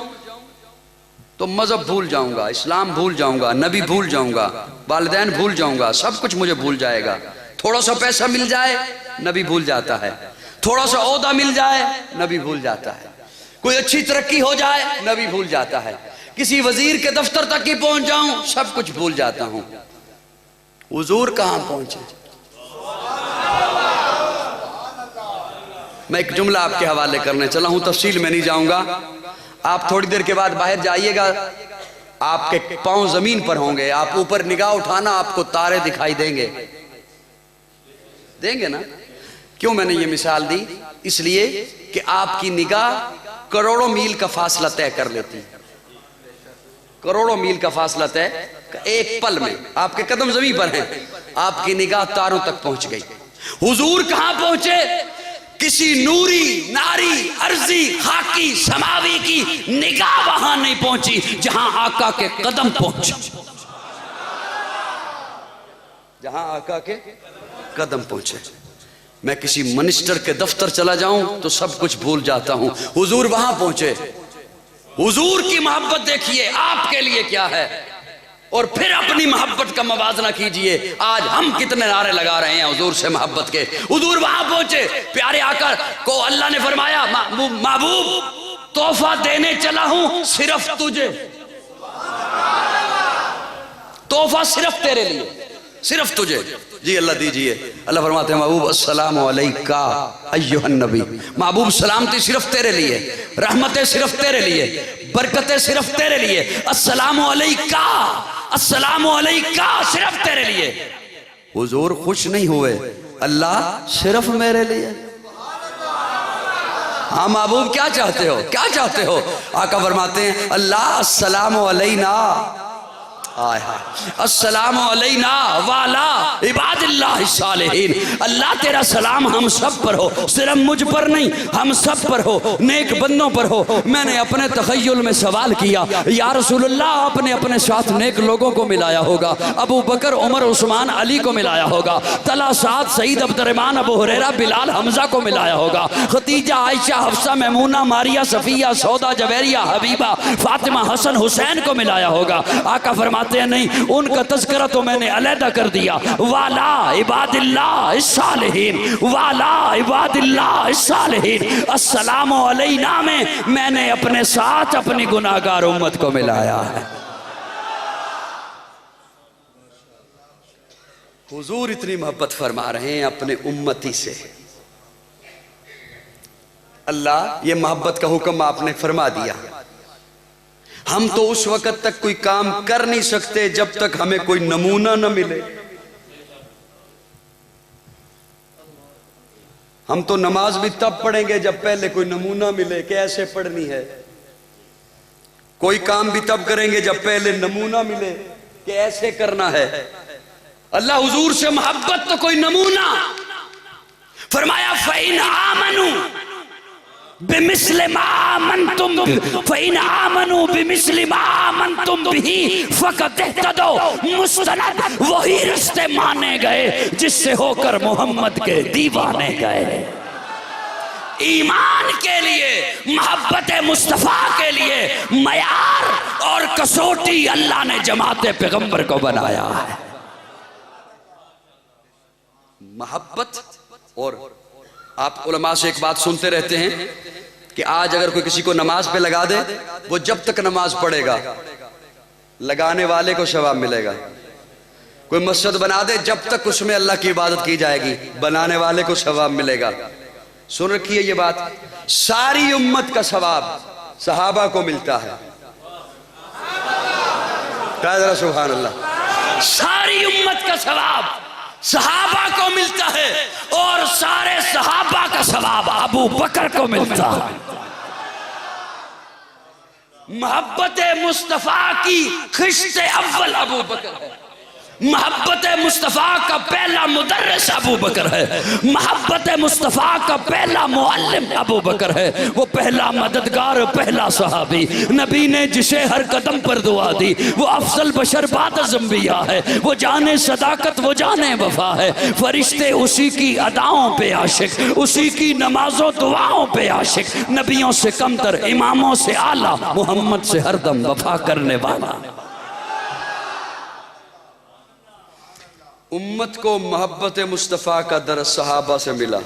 [SPEAKER 2] तो मजहब भूल जाऊंगा, इस्लाम भूल जाऊंगा, नबी भूल जाऊंगा, वालिदैन भूल जाऊंगा, सब कुछ मुझे भूल जाएगा। थोड़ा सा पैसा मिल जाए नबी भूल जाता है, थोड़ा सा ओहदा मिल जाए नबी भूल जाता है, कोई अच्छी तरक्की हो जाए नबी भूल जाता है, किसी वजीर के दफ्तर तक ही पहुंच जाऊं सब कुछ भूल जाता हूं। हुजूर कहां पहुंचे? मैं एक जुमला आपके हवाले करने चला हूं, तफसील में नहीं जाऊंगा। आप थोड़ी देर के बाद बाहर जाइएगा, आपके पांव जमीन पर होंगे, आप ऊपर निगाह उठाना, आपको तारे दिखाई देंगे ना। क्यों मैंने ये मिसाल दी? इसलिए कि आपकी निगाह करोड़ों मील का फासला तय कर लेती है, करोड़ों मील का फासला तय एक पल में। आपके कदम जमीन पर हैं, आपकी निगाह तारों तक पहुंच गई। हुजूर कहां पहुंचे? किसी नूरी नारी अर्जी खाकी समावी की निगाह वहां नहीं पहुंची जहां आका के कदम पहुंचे, जहां आका के कदम पहुंचे। मैं किसी मिनिस्टर के दफ्तर चला जाऊं तो सब कुछ भूल जाता हूं, हुजूर वहां पहुंचे। हुजूर की मोहब्बत देखिए आपके लिए क्या है, और फिर अपनी मोहब्बत का मवाजना कीजिए। आज हम कितने नारे लगा रहे हैं हुजूर से मोहब्बत के। हुजूर वहां पहुंचे, प्यारे आका को अल्लाह ने फरमाया, महबूब तोहफा देने चला हूं सिर्फ तुझे, तोहफा सिर्फ तेरे लिए, सिर्फ तुझे। जी अल्लाह दीजिए। अल्लाह फरमाते हैं, महबूब अस्सलामु अलैका अय्युहन नबी, महबूब सलामती सिर्फ तेरे लिए, रहमतें सिर्फ तेरे लिए, बरकतें सिर्फ तेरे लिए, अस्सलामु अलैका, अस्सलामु अलैका सिर्फ तेरे लिए। हुजूर खुश नहीं हुए, अल्लाह सिर्फ मेरे लिए। हाँ महबूब क्या चाहते हो, क्या चाहते हो? आका फरमाते हैं, अल्लाह अस्सलामु अलैना, अस्सलामु अलैना वाला इबादिल्लाह सालिहीन। अल्लाह तेरा सलाम हम सब पर हो, सिर्फ मुझ पर नहीं हम सब पर हो, नेक बंदों पर हो। मैंने अपने तखय्युल में सवाल किया, या रसूलुल्लाह आपने अपने साथ नेक लोगों को मिलाया होगा, अबू बकर उमर उस्मान अली को मिलाया होगा, तला साद सईद अब्दुर्रहमान अबू हुरैरा बिलाल हमजा को मिलाया होगा, खतीजा आयशा हफ्सा मैमूना मारिया सफिया सौदा जवेरिया हबीबा फातिमा हसन हुसैन को मिलाया होगा। आका फरमाते नहीं, उनका तज़किरा तो मैंने अलहदा कर दिया। वाला इबादिल्लाह सालिहीन, वाला इबादिल्लाह सालिहीन, अस्सलामु अलैना में मैंने अपने साथ अपनी गुनाहगार उम्मत को मिलाया है। हुजूर इतनी मोहब्बत फरमा रहे हैं अपने उम्मती से। अल्लाह ये मोहब्बत का हुक्म आपने फरमा दिया। हम तो उस वक्त तक कोई काम कर नहीं सकते जब तक हमें कोई नमूना न मिले। हम तो नमाज भी तब पढ़ेंगे जब पहले कोई नमूना मिले कि ऐसे पढ़नी है। कोई काम भी तब करेंगे जब पहले नमूना मिले कि ऐसे करना है। अल्लाह हुजूर से मोहब्बत तो कोई नमूना। फरमाया फ़इन आमनू बिमिस्लि मा आमनतुम फ़इन आमनू बिमिस्लि मा आमनतुम बिही फ़क़द इह्तदौ। मुस्तनद वही रास्ते माने गए जिससे होकर मोहम्मद के दीवाने गए। ईमान के लिए, मोहब्बत मुस्तफ़ा के लिए मयार और कसौटी अल्लाह ने जमाते पैगंबर को बनाया है। मोहब्बत। और आप उलमा से एक बात सुनते रहते हैं कि आज अगर कोई किसी को नमाज पे लगा दे, वो जब तक नमाज पढ़ेगा लगाने वाले को सवाब मिलेगा। कोई मस्जिद बना दे, जब तक उसमें अल्लाह की इबादत की जाएगी बनाने वाले को सवाब मिलेगा। सुन रखिए ये बात, सारी उम्मत का सवाब सहाबा को मिलता है। जरा सुभान अल्लाह। सारी उम्मत का सवाब सहाबा को मिलता है और सारे सहाबा का सवाब अबू बकर को मिलता है। मोहब्बत मुस्तफा की खिश्त अव्वल अबू बकर है। मोहब्बत मुस्तफ़ा का पहला मुदर्रिस अबू बकर है, मोहब्बत मुस्तफ़ा का पहला मुअल्लिम अबू बकर है। वो पहला मददगार, पहला सहाबी, नबी ने जिसे हर कदम पर दुआ दी। वो अफजल बशर बाद ज़ंबिया है, वो जाने सदाकत, वो जाने वफा है। फरिश्ते उसी की अदाओं पे आशिक, उसी की नमाजों दुआओं पे आशिक। नबियों से कमतर, इमामों से आला, मोहम्मद से हरदम वफा करने वाला। उम्मत को मोहब्बत मुस्तफ़ा का दरस सहाबा से मिला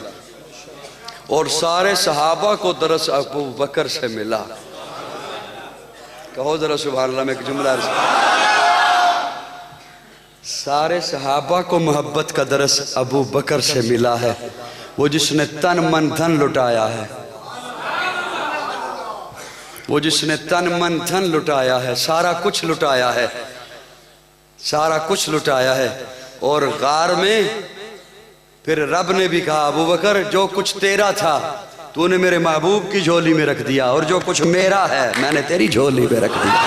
[SPEAKER 2] और सारे सहाबा को दरस अबू बकर से मिला। कहो जरा सुभान अल्लाह में एक जुमला। सारे सहाबा को मोहब्बत का दरस अबू बकर से मिला है, वो जिसने तन मन धन लुटाया है, वो जिसने तन मन धन लुटाया है, सारा कुछ लुटाया है, सारा कुछ लुटाया है। और गार में फिर रब ने भी कहा, अबू बकर जो कुछ तेरा था तूने मेरे महबूब की झोली में रख दिया, और जो कुछ मेरा है मैंने तेरी झोली में रख दिया।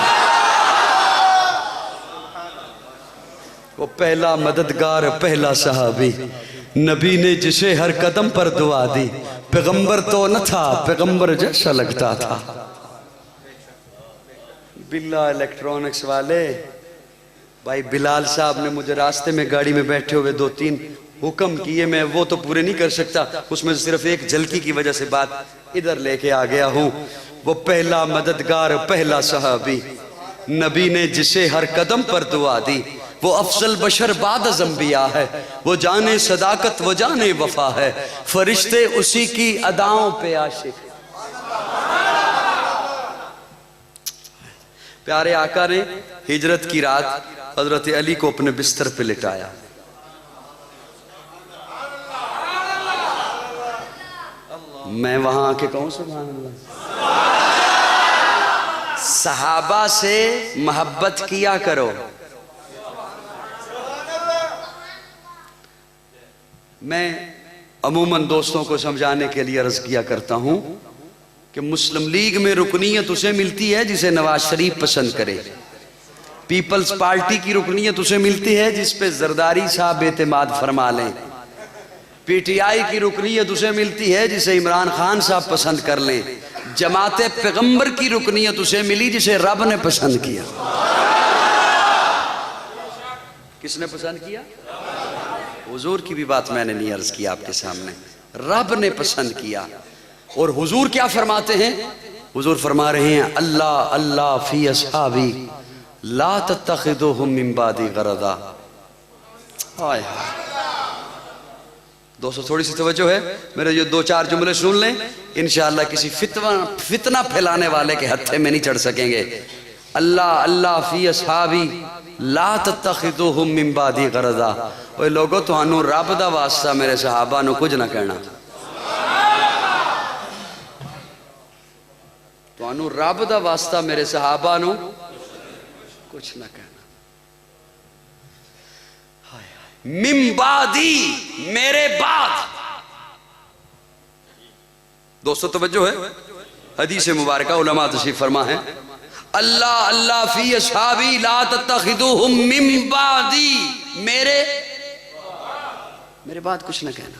[SPEAKER 2] वो पहला मददगार, पहला सहाबी, नबी ने जिसे हर कदम पर दुआ दी। पैगंबर तो न था, पैगंबर जैसा लगता था। बिल्ला इलेक्ट्रॉनिक्स वाले भाई बिलाल साहब ने मुझे रास्ते में गाड़ी में बैठे हुए 2-3 हुक्म किए, मैं वो तो पूरे नहीं कर सकता, उसमें से सिर्फ एक झलकी की वजह से बात इधर लेके आ गया हूं। वो पहला मददगार, पहला सहाबी, नबी ने जिसे हर कदम पर दुआ दी। वो अफजल बशर बाद ज़ंबिया है, वो जाने सदाकत, वो जाने वफा है। फरिश्ते उसी की अदाओं पे आशिक। प्यारे आका ने हिजरत की रात हजरत अली को अपने बिस्तर पे लिटाया। मैं वहां आके कहूं सुभान अल्लाह। सहाबा से मोहब्बत किया करो। मैं अमूमन दोस्तों को समझाने के लिए अर्ज किया करता हूं कि मुस्लिम लीग में रुकनीयत उसे मिलती है जिसे नवाज शरीफ पसंद करे। पीपल्स पार्टी की रुकनीयत उसे मिलती है जिस पे जरदारी साहब एतमाद फरमा लें। पीटीआई की रुकनीयत उसे मिलती है जिसे इमरान खान साहब पसंद कर लें। जमाते पैगंबर की रुकनीयत उसे मिली जिसे रब ने पसंद किया। किसने पसंद किया? हुजूर की भी बात मैंने नहीं अर्ज किया आपके सामने, रब ने पसंद किया। और हुजूर क्या फरमाते हैं? हुजूर फरमा रहे हैं, अल्लाह अल्लाह फी अस्हाबी ला तत्तखिदूहुम मिन बादी गरदा। हाय हाय दोस्तों, थोड़ी सी तवज्जो है, मेरे ये 2-4 जुमले सुन लें, इंशाअल्लाह किसी फितना फैलाने वाले के हत्थे में नहीं चढ़ सकेंगे। अल्लाह अल्लाह फी अस्हाबी ला तत्तखिदूहुम मिन बादी गरदा। ओए लोगो, तुहानू रब दा वास्ता मेरे सहाबा नू कुछ ना कहना, तुहानू रब दा वास्ता मेरे सहाबा नू कुछ ना कहना। मिम्बादी, मेरे बाद। दोस्तों तवज्जो है, हदीस मुबारका उलमा तशरीफ फरमा है, अल्लाह अल्लाह फी अस्हाबी ला तत्तखिदूहुम मिन बादी, मेरे बाद कुछ ना कहना।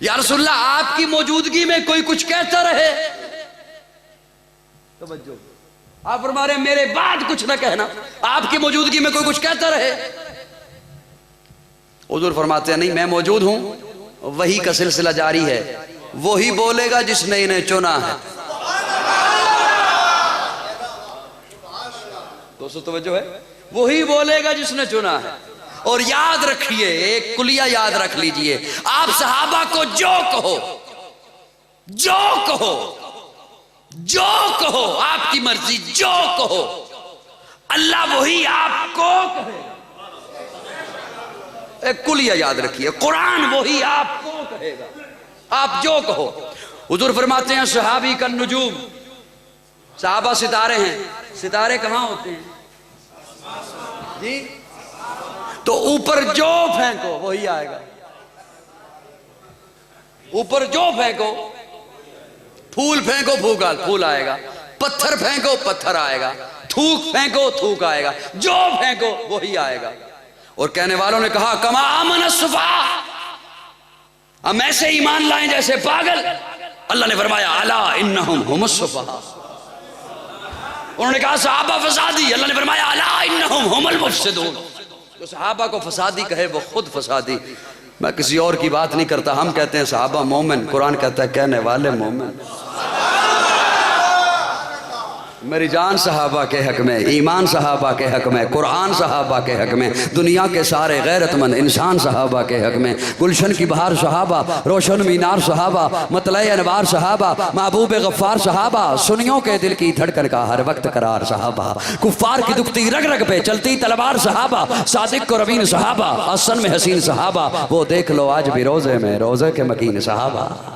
[SPEAKER 2] या रसूलल्लाह, आपकी मौजूदगी में कोई कुछ कहता रहे, तवज्जो, आप फरमा रहे मेरे बाद कुछ ना कहना, आपकी मौजूदगी में कोई कुछ कहता रहे। हुजूर फरमाते हैं, नहीं, मैं मौजूद हूं, वही का सिलसिला जारी है, वही बोलेगा जिसने इन्हें चुना है। दोस्तों तवज्जो है, वही बोलेगा जिसने चुना है। और याद रखिए, एक कुलिया याद रख लीजिए, आप सहाबा को जो कहो, जो कहो, जो कहो, आपकी मर्जी, जो कहो, अल्लाह वही आपको कहेगा। एक कुलिया याद रखिए, कुरान वही आपको कहेगा, आप जो कहो। हुजूर फरमाते हैं, सहाबी का नुजूम, सहाबा सितारे हैं। सितारे कहां होते हैं जी? तो ऊपर जो फेंको वही आएगा, ऊपर जो फेंको, फूल फेंको फूल आएगा, पत्थर फेंको पत्थर आएगा, थूक फेंको थूक आएगा, जो फेंको वही आएगा। और कहने वालों ने कहा कमा आमन सुफा, हम ऐसे ईमान लाएं जैसे पागल। अल्लाह ने फरमाया अला इन्नहुम हुमुस सुफा। उन्होंने कहा सहाबा फसादी, अल्लाह ने फरमाया अला इन्नहुम हुमुल मुफसिदून। तो सहाबा को फसादी कहे वो खुद फसादी। मैं किसी और की बात नहीं करता, हम कहते हैं सहाबा मोमिन, कुरान कहता है कहने वाले मोमिन। मेरी जान सहाबा के हक में, ईमान सहाबा के हक में, कुरान सहाबा के हक में, दुनिया के सारे गैरतमंद इंसान सहाबा के हक में, गुलशन की बहार सहाबा, रोशन मीनार सहाबा, मतलय अनवार सहाबा, महबूब गफ्फार सहाबा, सुनियों के दिल की धड़कन का हर वक्त करार सहाबा, कुफ्फार की दुखती रग रग पे चलती तलवार सहाबा, सादिक को रवीन सहाबा, हसन में हसीन सहाबा, वो देख लो आज भी रोजे में रोजे के मकीन सहाबा।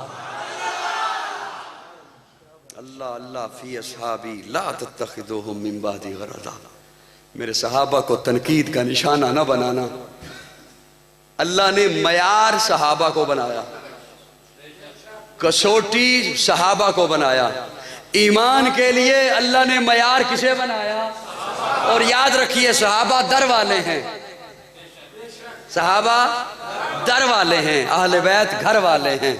[SPEAKER 2] अल्लाह फी असहाबी ला तत्तखिदूहुम मिन बादी गरदा। मेरे सहाबा को तनकीद का निशाना न बनाना। अल्लाह ने मयार सहाबा को बनाया, कसौटी सहाबा को बनाया। ईमान के लिए अल्लाह ने मयार किसे बनाया? और याद रखिए सहाबा दर वाले हैं, सहाबा दर वाले हैं, अहले बैत घर वाले हैं।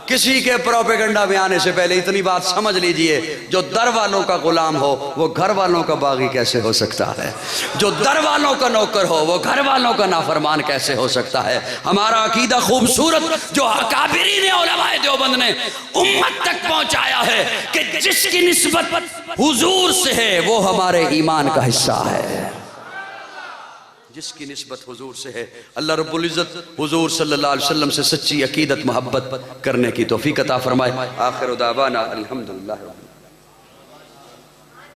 [SPEAKER 2] किसी के प्रोपेगेंडा में आने से पहले इतनी बात समझ लीजिए, जो दर वालों का गुलाम हो वो घर वालों का बागी कैसे हो सकता है? जो दर वालों का नौकर हो वो घर वालों का नाफरमान कैसे हो सकता है? हमारा अकीदा खूबसूरत जो अकाबिरीन उलमाए देवबंद ने उम्मत तक पहुंचाया है कि जिसकी निस्बत हुजूर से है वो हमारे ईमान का हिस्सा है, जिसकी निस्बत हुजूर से है। अल्लाह रब्बुल इज्जत हुजूर सल्लल्लाहु अलैहि वसल्लम से सच्ची अकीदत मोहब्बत करने की तौफीक अता फरमाए। आखिर दावाना अल्हम्दुलिल्लाह।